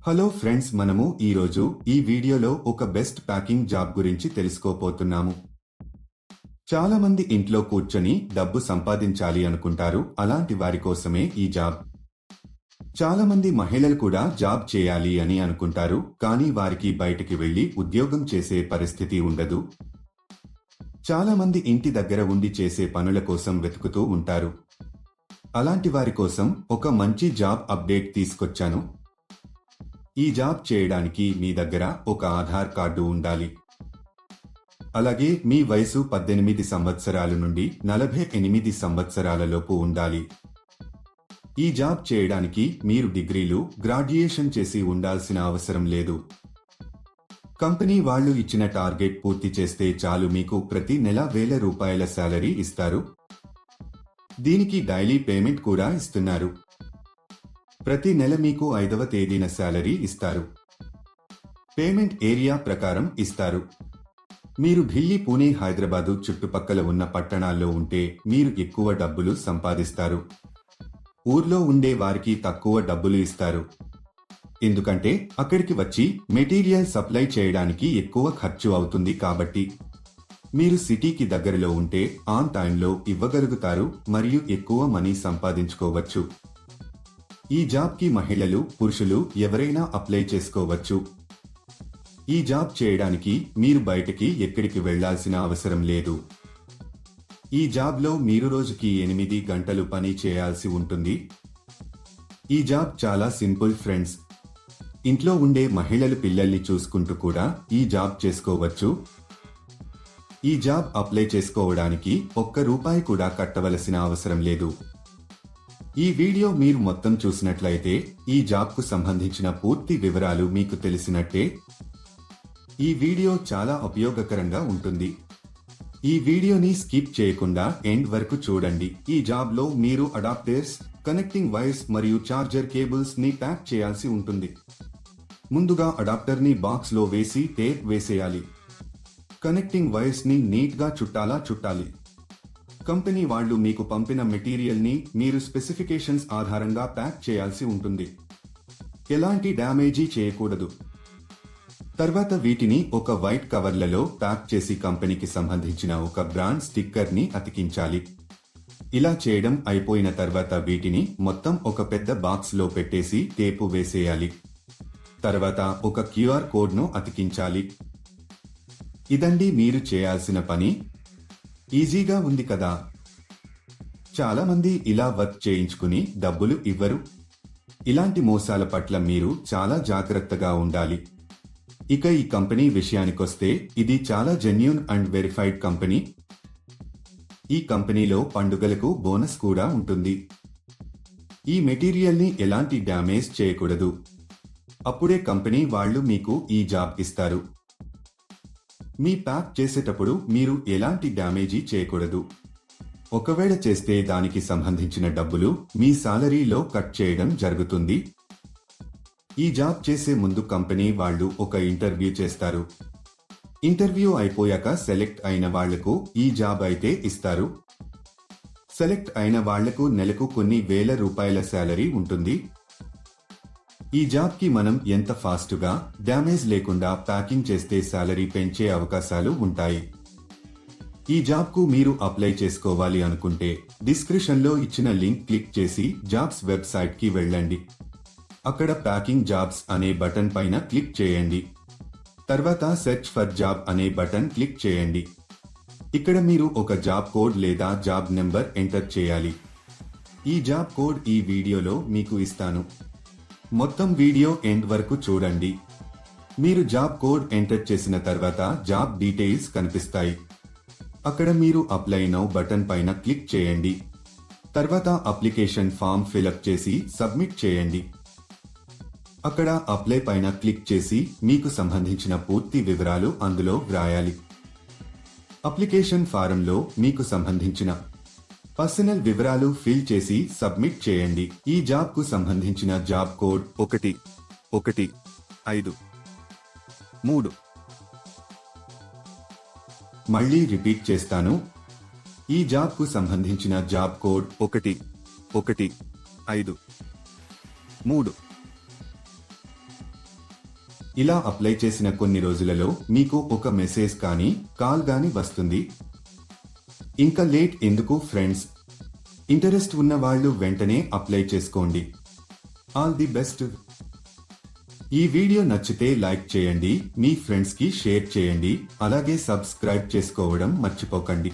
Hello friends, మనము ఈరోజు ఈ వీడియోలో ఒక బెస్ట్ ప్యాకింగ్ జాబ్ గురించి తెలుసుకోపోతున్నాము. చాలా మంది ఇంట్లో కూర్చొని డబ్బు సంపాదించాలి అనుకుంటారు. అలాంటి వారి కోసమే ఈ జాబ్. చాలా మంది మహిళలు కూడా జాబ్ చేయాలి అని అనుకుంటారు, కానీ వారికి బయటికి వెళ్లి ఉద్యోగం చేసే పరిస్థితి ఉండదు. చాలా మంది ఇంటి దగ్గర ఉండి చేసే పనుల కోసం వెతుకుతూ ఉంటారు. అలాంటి వారి కోసం ఒక మంచి జాబ్ అప్డేట్ తీసుకొచ్చాను. ఈ జాబ్ చేయడానికి మీ దగ్గర ఒక ఆధార్ కార్డు ఉండాలి. అలాగే మీ వయసు 18 సంవత్సరాల నుండి 48 సంవత్సరాల లోపు ఉండాలి. ఈ జాబ్ చేయడానికి మీరు డిగ్రీలు, గ్రాడ్యుయేషన్ చేసి ఉండాల్సిన అవసరం లేదు. కంపెనీ వాళ్ళు ఇచ్చిన టార్గెట్ పూర్తి చేస్తే చాలు, మీకు ప్రతి నెల ₹1000 శాలరీ ఇస్తారు. దీనికి డైలీ పేమెంట్ కూడా ఇస్తున్నారు. ప్రతి నెల మీకు 5వ తేదీన శాలరీ ఇస్తారు. పేమెంట్ ఏరియా ప్రకారం ఇస్తారు. మీరు ఢిల్లీ, పూణే, హైదరాబాదు చుట్టుపక్కల ఉన్న పట్టణాల్లో ఉంటే మీరు ఎక్కువ డబ్బులు సంపాదిస్తారు. ఊర్లో ఉండే వారికి తక్కువ డబ్బులు ఇస్తారు. ఎందుకంటే అక్కడికి వచ్చి మెటీరియల్ సప్లై చేయడానికి ఎక్కువ ఖర్చు అవుతుంది. కాబట్టి మీరు సిటీకి దగ్గరలో ఉంటే ఆన్ టైంలో ఇవ్వగలుగుతారు మరియు ఎక్కువ మనీ సంపాదించుకోవచ్చు. ఈ జాబ్కి మహిళలు, పురుషులు ఎవరైనా అప్లై చేసుకోవచ్చు. ఈ జాబ్ చేయడానికి మీరు బయటకి ఎక్కడికి వెళ్లాల్సిన అవసరం లేదు. ఈ జాబ్లో మీరు రోజుకి 8 గంటలు పని చేయాల్సి ఉంటుంది. ఈ జాబ్ చాలా సింపుల్ ఫ్రెండ్స్. ఇంట్లో ఉండే మహిళలు పిల్లల్ని చూసుకుంటూ కూడా ఈ జాబ్ చేసుకోవచ్చు. ఈ జాబ్ అప్లై చేసుకోవడానికి ₹1 కూడా కట్టవలసిన అవసరం లేదు. ఈ వీడియో మీరు మొత్తం చూసినట్లయితే ఈ జాబ్కు సంబంధించిన పూర్తి వివరాలు మీకు తెలిసినట్టే. ఈ వీడియో చాలా ఉపయోగకరంగా ఉంటుంది. ఈ వీడియోని స్కిప్ చేయకుండా ఎండ్ వరకు చూడండి. ఈ జాబ్లో మీరు అడాప్టర్స్, కనెక్టింగ్ వైర్స్ మరియు చార్జర్ కేబుల్స్ ని ప్యాక్ చేయాల్సి ఉంటుంది. ముందుగా అడాప్టర్ని బాక్స్లో వేసి టేప్ వేసేయాలి. కనెక్టింగ్ వైర్స్ ని నీట్గా చుట్టాలి. కంపెనీ వాళ్ళు మీకు పంపిన మెటీరియల్ ని మీరు స్పెసిఫికేషన్స్ ఆధారంగా ప్యాక్ చేయాల్సి ఉంటుంది. ఎలాంటి డ్యామేజీ చేయకూడదు. తర్వాత వీటిని ఒక వైట్ కవర్లలో ప్యాక్ చేసి కంపెనీకి సంబంధించిన ఒక బ్రాండ్ స్టిక్కర్ ని అతికించాలి. ఇలా చేయడం అయిపోయిన తర్వాత వీటిని మొత్తం ఒక పెద్ద బాక్స్ లో పెట్టేసి టేపు వేసేయాలి. తర్వాత ఒక QR కోడ్ను అతికించాలి. ఇదండి మీరు చేయాల్సిన పని. ఈజీగా ఉంది కదా. చాలా మంది ఇలా వర్క్ చేయించుకుని డబ్బులు ఇవ్వరు. ఇలాంటి మోసాల పట్ల మీరు చాలా జాగ్రత్తగా ఉండాలి. ఇక ఈ కంపెనీ విషయానికొస్తే ఇది చాలా జెన్యూన్ అండ్ వెరిఫైడ్ కంపెనీ. ఈ కంపెనీలో పండుగలకు బోనస్ కూడా ఉంటుంది. ఈ మెటీరియల్ ని ఎలాంటి డ్యామేజ్ చేయకూడదు. అప్పుడే కంపెనీ వాళ్ళు మీకు ఈ జాబ్ ఇస్తారు. మీ ప్యాక్ చేసేటప్పుడు మీరు ఎలాంటి డ్యామేజీ చేయకూడదు. ఒకవేళ చేస్తే దానికి సంబంధించిన డబ్బులు మీ సాలరీలో కట్ చేయడం జరుగుతుంది. ఈ జాబ్ చేసే ముందు కంపెనీ వాళ్ళు ఒక ఇంటర్వ్యూ చేస్తారు. ఇంటర్వ్యూ అయిపోయాక సెలెక్ట్ అయిన వాళ్లకు ఈ జాబ్ అయితే ఇస్తారు. సెలెక్ట్ అయిన వాళ్లకు నెలకు కొన్ని ₹1000 శాలరీ ఉంటుంది. ఈ జాబ్ కి మనం ఎంత ఫాస్ట్గా, డ్యామేజ్ లేకుండా ప్యాకింగ్ చేస్తే శాలరీ పెంచే అవకాశాలు ఉంటాయి. ఈ జాబ్ కు మీరు అప్లై చేసుకోవాలి అనుకుంటే డిస్క్రిప్షన్లో ఇచ్చిన లింక్ క్లిక్ చేసి జాబ్స్ వెబ్సైట్ కి వెళ్ళండి. అక్కడ ప్యాకింగ్ జాబ్స్ అనే బటన్ పైన క్లిక్ చేయండి. తర్వాత సెర్చ్ ఫర్ జాబ్ అనే బటన్ క్లిక్ చేయండి. ఇక్కడ మీరు ఒక జాబ్ కోడ్ లేదా జాబ్ నెంబర్ ఎంటర్ చేయాలి. ఈ జాబ్ కోడ్ ఈ వీడియోలో మీకు ఇస్తాను. మొత్తం వీడియో ఎండ్ వరకు చూడండి. మీరు జాబ్ కోడ్ ఎంటర్ చేసిన తర్వాత జాబ్ డీటెయిల్స్ కనిపిస్తాయి. అక్కడ మీరు అప్లై నౌ బటన్ పైన క్లిక్ చేయండి. తర్వాత అప్లికేషన్ ఫామ్ ఫిలప్ చేసి సబ్మిట్ చేయండి. అక్కడ అప్లై పైన క్లిక్ చేసి మీకు సంబంధించిన పూర్తి వివరాలు అందులో వ్రాయాలి. అప్లికేషన్ ఫారంలో మీకు సంబంధించిన పర్సనల్ వివరాలు ఫిల్ చేసి సబ్మిట్ చేయండి. ఈ జాబ్ కు సంబంధించిన జాబ్ కోడ్ 1153. మళ్ళీ రిపీట్ చేస్తాను. ఈ జాబ్ కు సంబంధించిన జాబ్ కోడ్ 1153. ఇలా అప్లై చేసిన కొన్ని రోజులలో మీకు ఒక మెసేజ్ కానీ కాల్ గాని వస్తుంది. ఇంకా లేట్ ఎందుకు ఫ్రెండ్స్? ఇంటరెస్ట్ ఉన్న వాళ్ళు వెంటనే అప్లై చేసుకోండి. All the best. ఈ వీడియో నచ్చితే లైక్ చేయండి, మీ ఫ్రెండ్స్ కి షేర్ చేయండి, అలాగే సబ్స్క్రైబ్ చేసుకోవడం మర్చిపోకండి.